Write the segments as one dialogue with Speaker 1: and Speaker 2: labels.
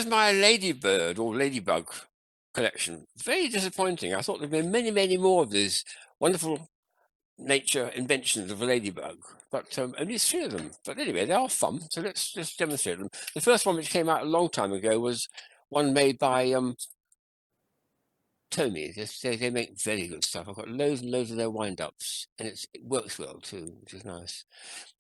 Speaker 1: my ladybird or ladybug collection. Very disappointing. I thought there'd been many, many more of these wonderful nature inventions of a ladybug, but only 3 of them. But anyway, they are fun, so let's just demonstrate them. The first one, which came out a long time ago, was one made by TOMY. They make very good stuff. I've got loads and loads of their wind-ups, and it works well too, which is nice.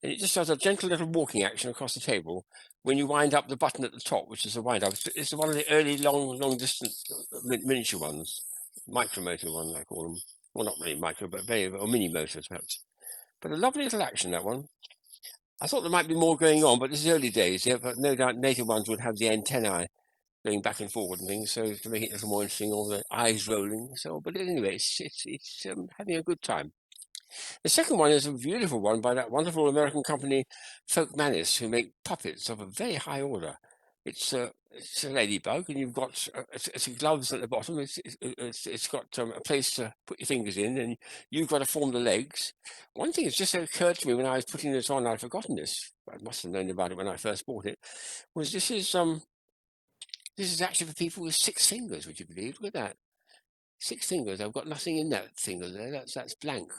Speaker 1: And it just does a gentle little walking action across the table when you wind up the button at the top, which is a wind-up. It's one of the early long distance miniature ones, micromotor ones, I call them. Well, not really micro, but or mini motors perhaps. But a lovely little action, that one. I thought there might be more going on, but this is early days, yeah. But no doubt native ones would have the antennae going back and forward and things, so to make it a little more interesting, all the eyes rolling. So, but anyway, it's having a good time. The second one is a beautiful one by that wonderful American company, Folkmanis, who make puppets of a very high order. It's a ladybug, and you've got it's gloves at the bottom. It's got a place to put your fingers in, and you've got to form the legs. One thing that's just occurred to me when I was putting this on, I'd forgotten this. I must have known about it when I first bought it. Was this is actually for people with 6 fingers. Would you believe? Look at that, 6 fingers. I've got nothing in that finger there. That's blank.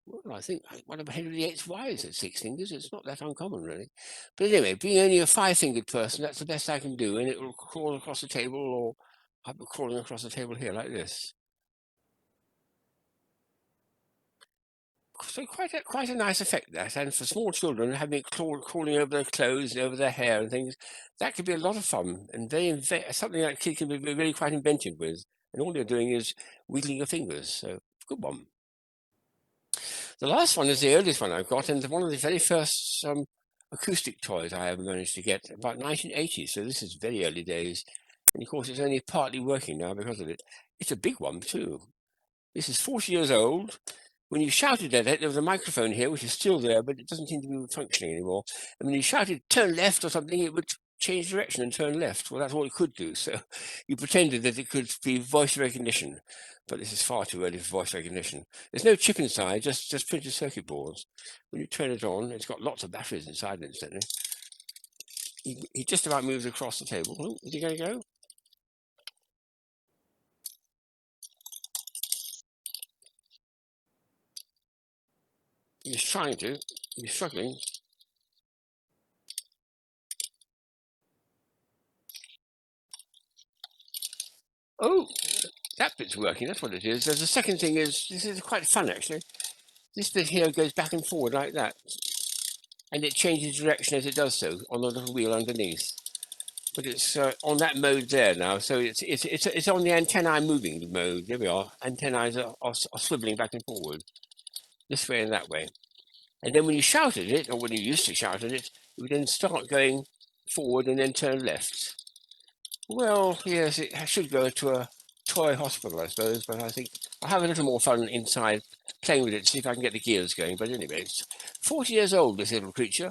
Speaker 1: Well, I think one of Henry VIII's wives had 6 fingers. It's not that uncommon, really. But anyway, being only a 5-fingered person, that's the best I can do, and it will crawl across the table, or I'll be crawling across the table here like this. So quite a nice effect, that. And for small children, having it crawling over their clothes and over their hair and things, that could be a lot of fun, and something that kids can be really quite inventive with. And all you're doing is wiggling your fingers. So good one. The last one is the earliest one I've got, and one of the very first acoustic toys I ever managed to get, about 1980. So this is very early days, and of course it's only partly working now because of it. It's a big one too. This is 40 years old. When you shouted at it, there was a microphone here, which is still there, but it doesn't seem to be functioning anymore. And when you shouted "turn left" or something, it would change direction and turn left. Well, that's all it could do. So you pretended that it could be voice recognition, but this is far too early for voice recognition. There's no chip inside, just printed circuit boards. When you turn it on, it's got lots of batteries inside, incidentally. He just about moves across the table. Oh, is he going to go? He's trying to. He's struggling. Oh, that bit's working. That's what it is. There's a second thing is, this is quite fun actually. This bit here goes back and forward like that, and it changes direction as it does so on the little wheel underneath. But it's on that mode there now, so it's on the antennae moving mode. There we are. Antennae are swiveling back and forward, this way and that way. And then when you shout at it, or when you used to shout at it, it would then start going forward and then turn left. Well, yes, it should go to a toy hospital, I suppose, but I think I'll have a little more fun inside playing with it, see if I can get the gears going. But anyway, it's 40 years old, this little creature.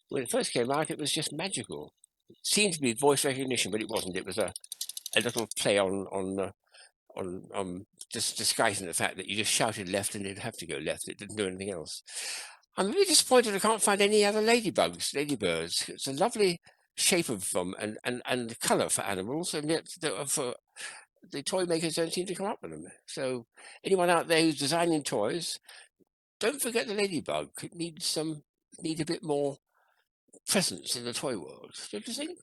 Speaker 1: When it first came out, it was just magical. It seemed to be voice recognition, but it wasn't. It was a little play on just disguising the fact that you just shouted left and it'd have to go left. It didn't do anything else. I'm really disappointed I can't find any other ladybirds. It's a lovely shape of them and colour for animals, and yet for the toy makers don't seem to come up with them. So anyone out there who's designing toys, don't forget the ladybug. It needs a bit more presence in the toy world, don't you think?